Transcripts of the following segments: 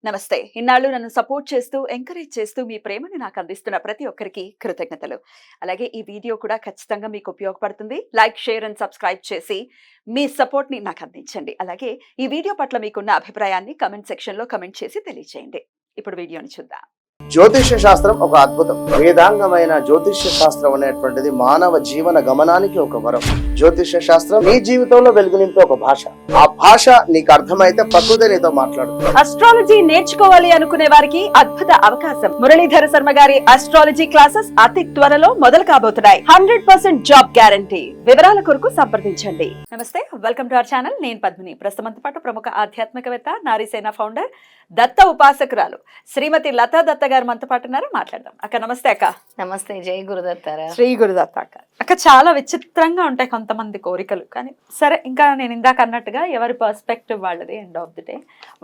నమస్తే. ఇన్నాళ్ళు నన్ను సపోర్ట్ చేస్తూ, ఎంకరేజ్ చేస్తూ మీ ప్రేమని నాకు అందిస్తున్న ప్రతి ఒక్కరికి కృతజ్ఞతలు. అలాగే ఈ వీడియో కూడా ఖచ్చితంగా మీకు ఉపయోగపడుతుంది. లైక్, షేర్ అండ్ సబ్స్క్రైబ్ చేసి మీ సపోర్ట్‌ని నాకు అందించండి. అలాగే ఈ వీడియో పట్ల మీకున్న అభిప్రాయాన్ని కామెంట్ సెక్షన్‌లో కామెంట్ చేసి తెలియజేయండి. ఇప్పుడు వీడియోని చూద్దాం. జ్యోతిష్య శాస్త్రం ఒక అద్భుతం. వేదాంగమైన జ్యోతిష్య శాస్త్రం అనేటువంటిది మానవ జీవన గమనానికి ఒక వరం. జ్యోతిష్య శాస్త్రం నీ జీవితంలో వెలుగునింపే ఒక భాష. ఆ భాష నీకు అర్థమైతే ప్రకృతి నీతో మాట్లాడుతుంది. అస్ట్రాలజీ నేర్చుకోవాలి అనుకునే వారికి అద్భుత అవకాశం. మురళీధర శర్మ గారి అస్ట్రాలజీ క్లాసెస్ అతి త్వరలో మొదలు కాబోతున్నాయి. 100% జాబ్ గ్యారంటీ. వివరాల కొరకు సంప్రదించండి. నమస్తే, వెల్కమ్ టు అవర్ ఛానల్. నేను పద్మిని. ప్రస్తుతంతో పాటు ప్రముఖ ఆధ్యాత్మికవేత్త, నారీసేన ఫౌండర్, దత్త ఉపాసకురాలు శ్రీమతి లతా దత్త గారు మనతో పాటు ఉన్నారు. మాట్లాడదాం. అక్క నమస్తే. అక్క నమస్తే. జై గురుదత్తారా. శ్రీ గురుదత్త. అక్క చాలా విచిత్రంగా ఉంటాయి కొంతమంది కోరికలు. కానీ సరే, ఇంకా నేను ఇందాక అన్నట్టుగా ఎవరి పర్స్పెక్టివ్ వాళ్ళది. ఎండ్ ఆఫ్ ది డే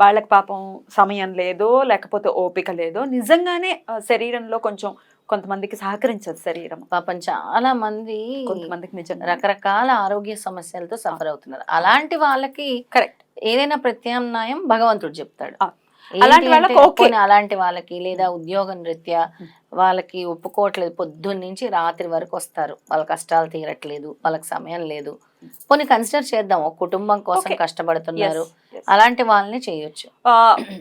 వాళ్ళకి పాపం సమయం లేదో, లేకపోతే ఓపిక లేదో, నిజంగానే శరీరంలో కొంచెం కొంతమందికి సహకరించదు శరీరం. పాపం చాలా మంది కొంతమందికి నిజంగా రకరకాల ఆరోగ్య సమస్యలతో సఫర్ అవుతున్నారు. అలాంటి వాళ్ళకి కరెక్ట్ ఏదైనా ప్రత్యామ్నాయం భగవంతుడు చెప్తాడు. అలాంటి వాళ్ళకి ఓకే. అలాంటి వాళ్ళకి లేదా ఉద్యోగం రీత్యా వాళ్ళకి ఒప్పుకోవట్లేదు, పొద్దున్న నుంచి రాత్రి వరకు వస్తారు, వాళ్ళ కష్టాలు తీరట్లేదు, వాళ్ళకి సమయం లేదు, కొన్ని కన్సిడర్ చేద్దాం, ఒక కుటుంబం కోసం కష్టపడుతున్నారు, అలాంటి వాళ్ళని చేయొచ్చు.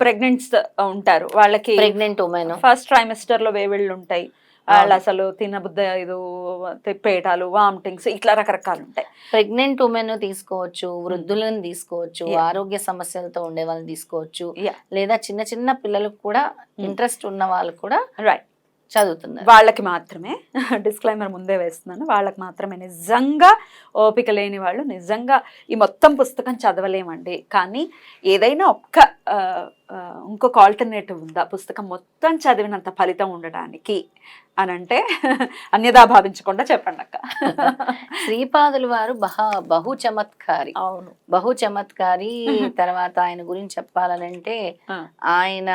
ప్రెగ్నెంట్స్ ఉంటారు, వాళ్ళకి ప్రెగ్నెంట్ ఉమెన్ ఫస్ట్ ట్రైమిస్టర్ లో వేవిళ్ళు ఉంటాయి, వాళ్ళు అసలు తినబుద్ధ ఇది పేటాలు, వామిటింగ్స్, ఇట్లా రకరకాలు ఉంటాయి. ప్రెగ్నెంట్ ఉమెన్ తీసుకోవచ్చు, వృద్ధులను తీసుకోవచ్చు, ఆరోగ్య సమస్యలతో ఉండే వాళ్ళని తీసుకోవచ్చు, లేదా చిన్న చిన్న పిల్లలకు కూడా ఇంట్రెస్ట్ ఉన్న వాళ్ళు కూడా రైట్ చదువుతున్నారు. వాళ్ళకి మాత్రమే డిస్క్లైమర్ ముందే వేస్తున్నాను, వాళ్ళకి మాత్రమే. నిజంగా ఓపిక లేని వాళ్ళు నిజంగా ఈ మొత్తం పుస్తకం చదవలేమండి. కానీ ఏదైనా ఒక్క ఇంకొక ఆల్టర్నేటివ్ ఉందా పుస్తకం మొత్తం చదివినంత ఫలితం ఉండడానికి అని అంటే అన్యదా భావించకుండా చెప్పండి అక్క. శ్రీపాదులు వారు బహు చమత్కారి. అవును, బహు చమత్కారి. తర్వాత ఆయన గురించి చెప్పాలనంటే ఆయన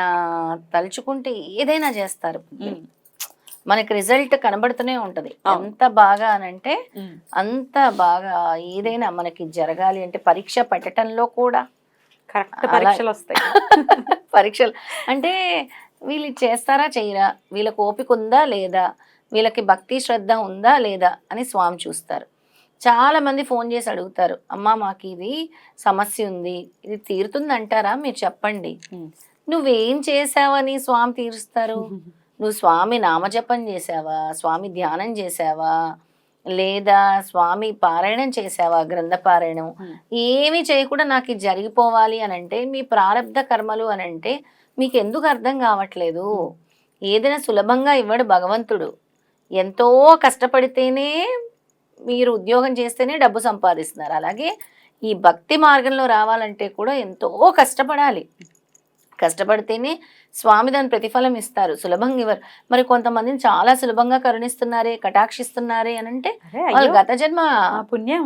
తలుచుకుంటే ఏదైనా చేస్తారు. మనకి రిజల్ట్ కనబడుతూనే ఉంటది. ఎంత బాగా అనంటే అంత బాగా ఏదైనా మనకి జరగాలి అంటే పరీక్ష పెట్టడంలో కూడా కరెక్ట్ పరీక్షలు వస్తాయి. పరీక్షలు అంటే వీళ్ళు చేస్తారా చేయరా, వీళ్ళకి ఓపిక ఉందా లేదా, వీళ్ళకి భక్తి శ్రద్ధ ఉందా లేదా అని స్వామి చూస్తారు. చాలా మంది ఫోన్ చేసి అడుగుతారు, అమ్మా మాకు ఇది సమస్య ఉంది, ఇది తీరుతుంది అంటారా, మీరు చెప్పండి. నువ్వేం చేసావని స్వామి తీరుస్తారు? నువ్వు స్వామి నామజపం చేసావా, స్వామి ధ్యానం చేసావా, లేదా స్వామి పారాయణం చేసావా, గ్రంథ పారాయణం ఏమి చేయకుండా నాకు ఇది జరిగిపోవాలి అని అంటే, మీ ప్రారంధ కర్మలు అని అంటే మీకు ఎందుకు అర్థం కావట్లేదు? ఏదైనా సులభంగా ఇవ్వడు భగవంతుడు. ఎంతో కష్టపడితేనే, మీరు ఉద్యోగం చేస్తేనే డబ్బు సంపాదిస్తున్నారు. అలాగే ఈ భక్తి మార్గంలో రావాలంటే కూడా ఎంతో కష్టపడాలి. కష్టపడితేనే స్వామి దాని ప్రతిఫలం ఇస్తారు, సులభంగా ఇవ్వరు. మరి కొంతమందిని చాలా సులభంగా కరుణిస్తున్నారే, కటాక్షిస్తున్నారే అని అంటే వాళ్ళ గత జన్మ పుణ్యం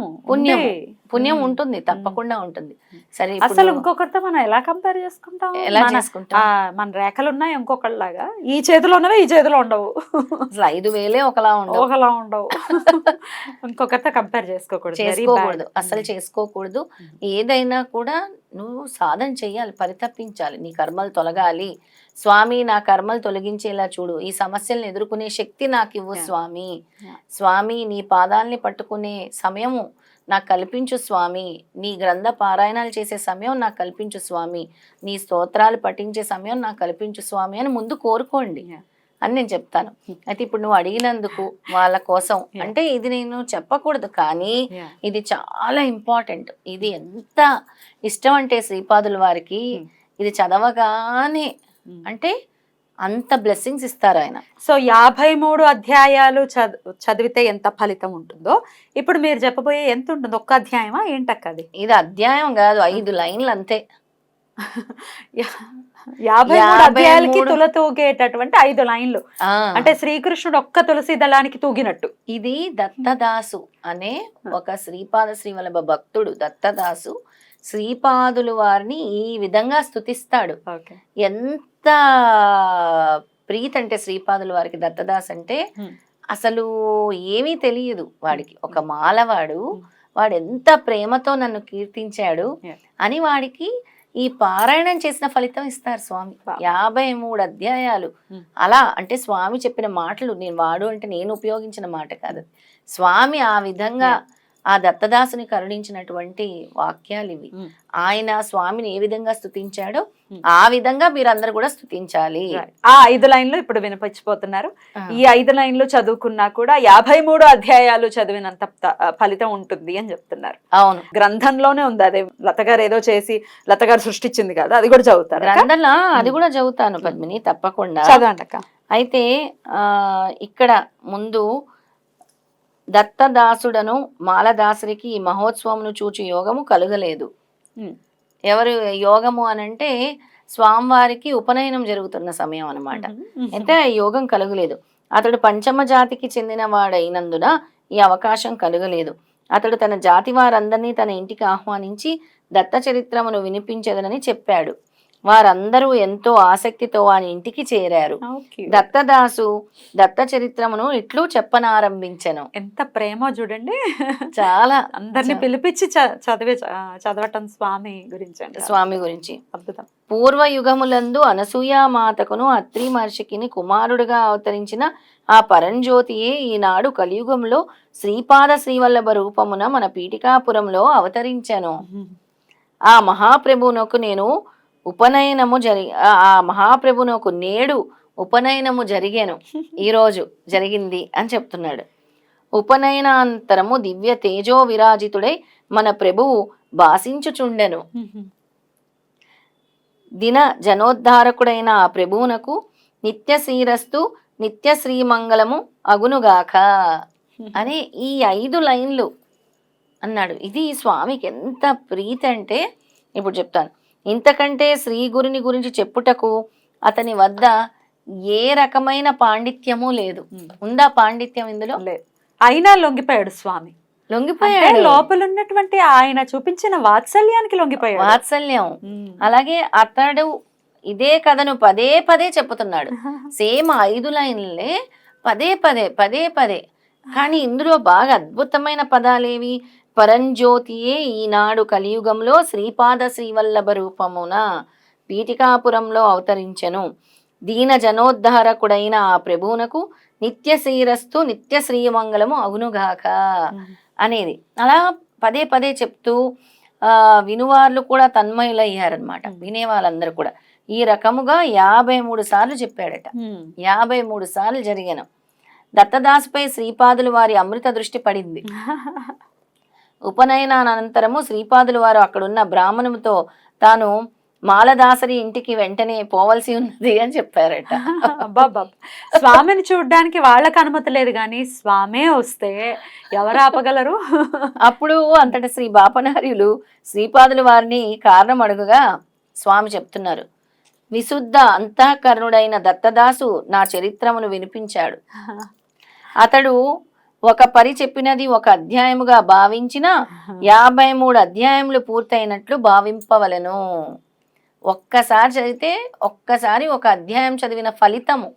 ఉంటుంది, తప్పకుండా ఉంటుంది. సరే, అసలు ఇంకొకరితో మనం ఎలా కంపేర్ చేసుకుంటాం? ఎలా చేసుకుంటాం? మన రేఖలు ఉన్నాయి ఇంకొకళ్ళలాగా, ఈ చేతిలో ఉన్నవే ఈ చేతిలో ఉండవు. అసలు 5,000 ఒకలా ఉండవు. ఇంకొకరితో కంపేర్ చేసుకోకూడదు, అసలు చేసుకోకూడదు. ఏదైనా కూడా నువ్వు సాధన చెయ్యాలి, పరితపించాలి, నీ కర్మలు తొలగాలి. స్వామి నా కర్మలు తొలగించేలా చూడు, ఈ సమస్యలను ఎదుర్కొనే శక్తి నాకు ఇవ్వు స్వామి. స్వామి నీ పాదాలని పట్టుకునే సమయము నాకు కల్పించు స్వామి, నీ గ్రంథ పారాయణాలు చేసే సమయం నాకు కల్పించు స్వామి, నీ స్తోత్రాలు పఠించే సమయం నాకు కల్పించు స్వామి అని ముందు కోరుకోండి అని నేను చెప్తాను. అయితే ఇప్పుడు నువ్వు అడిగినందుకు వాళ్ళ కోసం అంటే ఇది నేను చెప్పకూడదు, కానీ ఇది చాలా ఇంపార్టెంట్. ఇది ఎంత ఇష్టం అంటే శ్రీపాదుల వారికి ఇది చదవగానే అంటే అంత బ్లెస్సింగ్స్ ఇస్తారు ఆయన. సో 53 అధ్యాయాలు చదివితే ఎంత ఫలితం ఉంటుందో ఇప్పుడు మీరు చెప్పబోయే ఎంత ఉంటుంది? ఒక్క అధ్యాయమా ఏంటక్కది? ఇది అధ్యాయం కాదు, 5 లైన్లు అంతే. 53 అధ్యాయాలకి తుల తూగేటటువంటి 5 లైన్లు అంటే శ్రీకృష్ణుడు ఒక్క తులసి దళానికి తూగినట్టు. ఇది దత్తదాసు అనే ఒక శ్రీపాద శ్రీవల్లభ భక్తుడు. దత్తదాసు శ్రీపాదులు వారిని ఈ విధంగా స్తుతిస్తాడు. ఎంత ప్రీతి అంటే శ్రీపాదుల వారికి దత్తదాస్ అంటే అసలు ఏమీ తెలియదు వాడికి. ఒక మాలవాడు, వాడు ఎంత ప్రేమతో నన్ను కీర్తించాడు అని వాడికి ఈ పారాయణం చేసిన ఫలితం ఇస్తారు స్వామి. 53 అధ్యాయాలు అలా. అంటే స్వామి చెప్పిన మాటలు, నేను వాడు అంటే నేను ఉపయోగించిన మాట కాదు, స్వామి ఆ విధంగా ఆ దత్తదాసుని కరుణించినటువంటి వాక్యాలు ఇవి. ఆయన స్వామిని ఏ విధంగా స్తుతించాడో ఆ విధంగా మీరందరూ కూడా స్తుతించాలి. ఆ 5 లైన్లు ఇప్పుడు వినిపించిపోతున్నారు. ఈ 5 లైన్లు చదువుకున్నా కూడా 53 అధ్యాయాలు చదివినంత ఫలితం ఉంటుంది అని చెప్తున్నారు. అవును, గ్రంథంలోనే ఉంది. అదే లత గారు ఏదో చేసి లత గారు సృష్టించింది కదా, అది కూడా చదువుతారు. గ్రంథంలో అది కూడా చదువుతాను పద్మిని, తప్పకుండా చదవండి అక్క. అయితే ఇక్కడ ముందు దత్తదాసుడను మాలదాసుడికి ఈ మహోత్సవమును చూచి యోగము కలుగలేదు. ఎవరు యోగము అనంటే స్వామివారికి ఉపనయనం జరుగుతున్న సమయం అన్నమాట. అయితే యోగం కలుగలేదు. అతడు పంచమ జాతికి చెందిన వాడైనందున ఈ అవకాశం కలుగలేదు. అతడు తన జాతి వారందరినీ తన ఇంటికి ఆహ్వానించి దత్త చరిత్రమును వినిపించదనని చెప్పాడు. వారందరూ ఎంతో ఆసక్తితో వాని ఇంటికి చేరారు. దత్తదాసు దత్త చరిత్రమును ఇట్లు చెప్పనారంభించెను. ఎంత ప్రేమ చూడండి, చాలా అందరిని పిలిపించి చదవటం స్వామి గురించి. స్వామి గురించి అద్భుతం. పూర్వయుగములందు అనసూయామాతకును అత్రి మహర్షికిని కుమారుడుగా అవతరించిన ఆ పరంజ్యోతియే ఈనాడు కలియుగంలో శ్రీపాద శ్రీవల్లభ రూపమున మన పీఠికాపురంలో అవతరించెను. ఆ మహాప్రభునకు నేడు ఉపనయనము జరిగాను, ఈరోజు జరిగింది అని చెప్తున్నాడు. ఉపనయనాంతరము దివ్య తేజో విరాజితుడై మన ప్రభువు భాసించుచుండెను. దిన జనోద్ధారకుడైన ఆ ప్రభువునకు నిత్య శ్రీరస్తు నిత్య శ్రీమంగళము అగునుగాక అని ఈ 5 లైన్లు అన్నాడు. ఇది స్వామికి ఎంత ప్రీతి అంటే ఇప్పుడు చెప్తాను. ఇంతకంటే శ్రీ గురుని గురించి చెప్పుటకు అతని వద్ద ఏ రకమైన పాండిత్యము లేదు. ఉందా పాండిత్యం ఇందులో? లేదు. అయినా లొంగిపోయాడు స్వామి. లొంగిపోయాడు. లోపల ఉన్నటువంటి ఆయన చూపించిన వాత్సల్యానికి లొంగిపోయాడు. వాత్సల్యం. అలాగే అతడు ఇదే కథను పదే పదే చెప్పుతున్నాడు. సేమ్ 5 లైన్లే పదే పదే. కానీ ఇందులో బాగా అద్భుతమైన పదాలేవి? పరంజ్యోతియే ఈనాడు కలియుగంలో శ్రీపాద శ్రీవల్లభ రూపమున పీఠికాపురంలో అవతరించెను. దీన జనోద్ధారకుడైన ఆ ప్రభువునకు నిత్య శ్రీరస్తు నిత్య శ్రీమంగళము అగునుగాక అనేది అలా పదే పదే చెప్తూ వినువార్లు కూడా తన్మయులయ్యారనమాట. వినే వాళ్ళందరూ కూడా ఈ రకముగా 53 సార్లు చెప్పాడట. 53 సార్లు జరిగాను. దత్తదాసుపై శ్రీపాదులు వారి అమృత దృష్టి పడింది. ఉపనయనానంతరము శ్రీపాదులు వారు అక్కడున్న బ్రాహ్మణుతో తాను మాలదాసరి ఇంటికి వెంటనే పోవలసి ఉన్నది అని చెప్పారట. స్వామిని చూడ్డానికి వాళ్ళకి అనుమతి లేదు, కానీ స్వామే వస్తే ఎవరు ఆపగలరు? అప్పుడు అంతట శ్రీ బాపనార్యులు శ్రీపాదులు వారిని కారణం అడుగుగా స్వామి చెప్తున్నారు. విశుద్ధ అంతఃకరణుడైన దత్తదాసు నా చరిత్రమును వినిపించాడు. అతడు ఒక పరి చెప్పినది ఒక అధ్యాయముగా భావించిన 53 అధ్యాయములు పూర్తయినట్లు భావింపవలెను. ఒక్కసారి చదివితే ఒక్కసారి ఒక అధ్యాయం చదివిన ఫలితము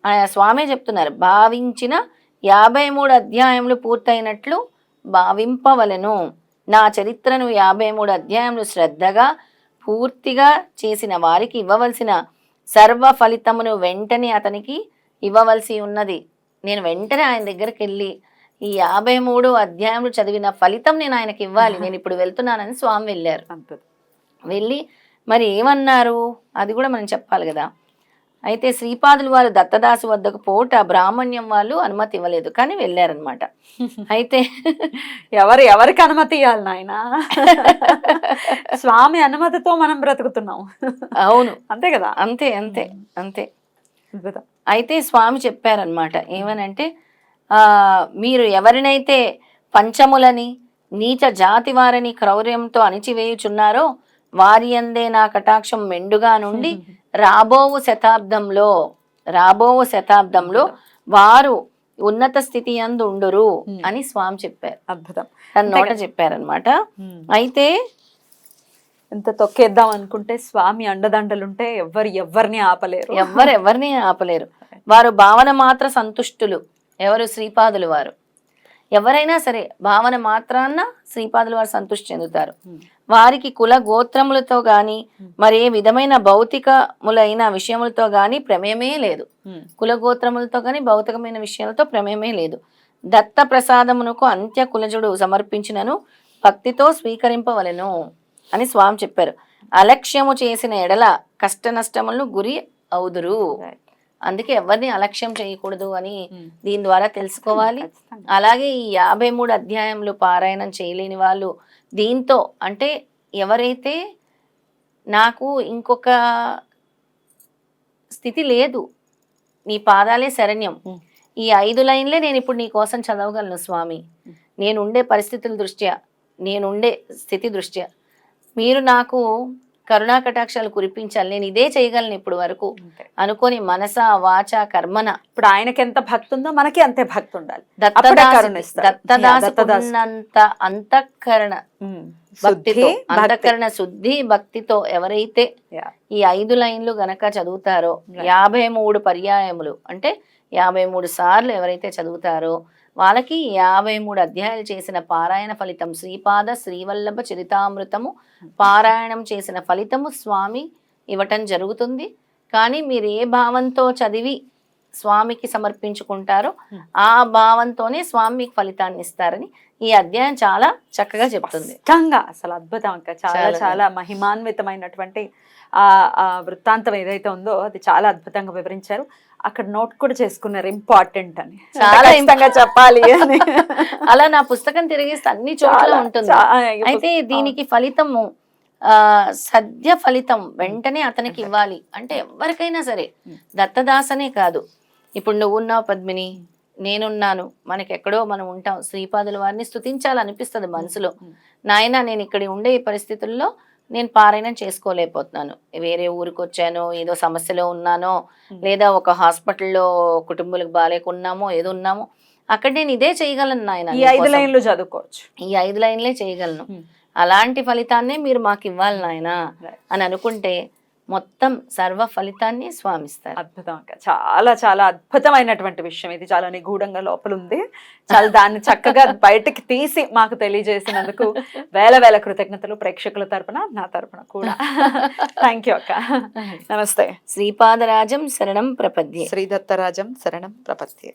ఆయన స్వామి చెప్తున్నారు. భావించిన 53 అధ్యాయములు పూర్తయినట్లు భావింపవలెను. నా చరిత్రను 53 అధ్యాయములు శ్రద్ధగా పూర్తిగా చేసిన వారికి ఇవ్వవలసిన సర్వ ఫలితమును వెంటనే అతనికి ఇవ్వవలసి ఉన్నది. నేను వెంటనే ఆయన దగ్గరికి వెళ్ళి ఈ 53 అధ్యాయములు చదివిన ఫలితం నేను ఆయనకి ఇవ్వాలి, నేను ఇప్పుడు వెళ్తున్నానని స్వామి వెళ్ళారు. వెళ్ళి మరి ఏమన్నారు అది కూడా మనం చెప్పాలి కదా. అయితే శ్రీపాదులు వారు దత్తదాసు వద్దకు పోట బ్రాహ్మణ్యం వాళ్ళు అనుమతి ఇవ్వలేదు, కానీ వెళ్ళారనమాట. అయితే ఎవరికి అనుమతి ఇవ్వాలి నాయన? స్వామి అనుమతితో మనం బ్రతుకుతున్నాం. అవును, అంతే కదా. అంతే. అయితే స్వామి చెప్పారనమాట ఏమనంటే, మీరు ఎవరినైతే పంచములని నీచ జాతి వారిని క్రౌర్యంతో అణిచివేయుచున్నారో వారి అందే నా కటాక్షం మెండుగా నుండి రాబోవు శతాబ్దంలో వారు ఉన్నత స్థితి యందు ఉండురు అని స్వామి చెప్పారు. అద్భుతం. తన నోట చెప్పారనమాట. అయితే ఎంత తొక్కేద్దాం అనుకుంటే స్వామి అండదండలుంటే ఎవరిని ఆపలేరు. ఎవరిని ఆపలేరు. వారు భావన మాత్ర సంతుష్టులు. ఎవరు? శ్రీపాదులు వారు. ఎవరైనా సరే భావన మాత్రాన్న శ్రీపాదులు వారు సంతృష్టి చెందుతారు. వారికి కుల గోత్రములతో గాని మరే విధమైన భౌతికములైన విషయములతో గాని ప్రమేయమే లేదు. కుల గోత్రములతో గాని భౌతికమైన విషయాలతో ప్రమేయమే లేదు. దత్త ప్రసాదమునకు అంత్య కులజుడు సమర్పించినను భక్తితో స్వీకరింపవలెను అని స్వామి చెప్పారు. అలక్ష్యము చేసిన ఎడల కష్ట నష్టములను గురి అవుదురు. అందుకే ఎవరిని అలక్ష్యం చేయకూడదు అని దీని ద్వారా తెలుసుకోవాలి. అలాగే ఈ 53 అధ్యాయములు పారాయణం చేయలేని వాళ్ళు దీంతో, అంటే ఎవరైతే నాకు ఇంకొక స్థితి లేదు, నీ పాదాలే శరణ్యం, ఈ 5 లైన్లే నేను ఇప్పుడు నీ కోసం చదవగలను స్వామి, నేనుండే పరిస్థితుల దృష్ట్యా, నేనుండే స్థితి దృష్ట్యా మీరు నాకు కరుణా కటాక్షాలు కురిపించాలి, నేను ఇదే చేయగలను ఇప్పుడు వరకు అనుకొని మనస వాచ కర్మన. ఇప్పుడు ఆయనకి ఎంత భక్తి ఉందో మనకి అంతే భక్తి ఉండాలి. దత్తదాసుకున్నంత అంతఃకరణ భక్తితో, అంతఃకరణ శుద్ధి భక్తితో ఎవరైతే ఈ 5 లైన్లు గనక చదువుతారో, 53 పర్యాయములు అంటే 53 సార్లు ఎవరైతే చదువుతారో వాళ్ళకి 53 అధ్యాయాలు చేసిన పారాయణ ఫలితం, శ్రీపాద శ్రీవల్లభ చరితామృతము పారాయణం చేసిన ఫలితము స్వామి ఇవ్వటం జరుగుతుంది. కానీ మీరు ఏ భావంతో చదివి స్వామికి సమర్పించుకుంటారో ఆ భావంతోనే స్వామి మీకు ఫలితాన్ని ఇస్తారని ఈ అధ్యాయం చాలా చక్కగా చెప్తుంది. అసలు అద్భుతం అక్క, చాలా చాలా మహిమాన్వితమైనటువంటి ఆ వృత్తాంతం ఏదైతే ఉందో అది చాలా అద్భుతంగా వివరించారు. అక్కడ నోట్ కూడా చేసుకున్నారు ఇంపార్టెంట్ అని, చాలా ఇష్టంగా చెప్పాలి అని. అలా నా పుస్తకం తిరిగిస్తే అన్ని చోట్ల ఉంటుంది. అయితే దీనికి ఫలితము సద్య ఫలితం వెంటనే అతనికి ఇవ్వాలి అంటే ఎవరికైనా సరే, దత్తదాసనే కాదు, ఇప్పుడు నువ్వు ఉన్నావు పద్మిని, నేనున్నాను, మనకి ఎక్కడో మనం ఉంటాం, శ్రీపాదుల వారిని స్తుతించాలనిపిస్తుంది మనసులో. నాయన నేను ఇక్కడ ఉండే ఈ పరిస్థితుల్లో నేను పారాయణం చేసుకోలేకపోతున్నాను, వేరే ఊరికి వచ్చాను, ఏదో సమస్యలో ఉన్నానో, లేదా ఒక హాస్పిటల్లో కుటుంబాలకు బాగాలేకున్నామో, ఏదో ఉన్నామో, అక్కడ నేను ఇదే చేయగలను నాయన, ఈ 5 లైన్లు చదువుకోవచ్చు, ఈ 5 లైన్లే చేయగలను, అలాంటి ఫలితాన్నే మీరు మాకు ఇవ్వాలి నాయన అని అనుకుంటే మొత్తం సర్వ ఫలితాన్ని స్వామిస్తారు. అద్భుతం అక్క, చాలా చాలా అద్భుతమైనటువంటి విషయం ఇది, చాలా నిగూఢంగా లోపల ఉంది. చాలా దాన్ని చక్కగా బయటకి తీసి మాకు తెలియజేసినందుకు వేల వేల కృతజ్ఞతలు ప్రేక్షకుల తరపున, నా తరపున కూడా. థ్యాంక్ యూ అక్క. నమస్తే. శ్రీపాదరాజం శరణం ప్రపద్యే. శ్రీ దత్తరాజం శరణం ప్రపద్యే.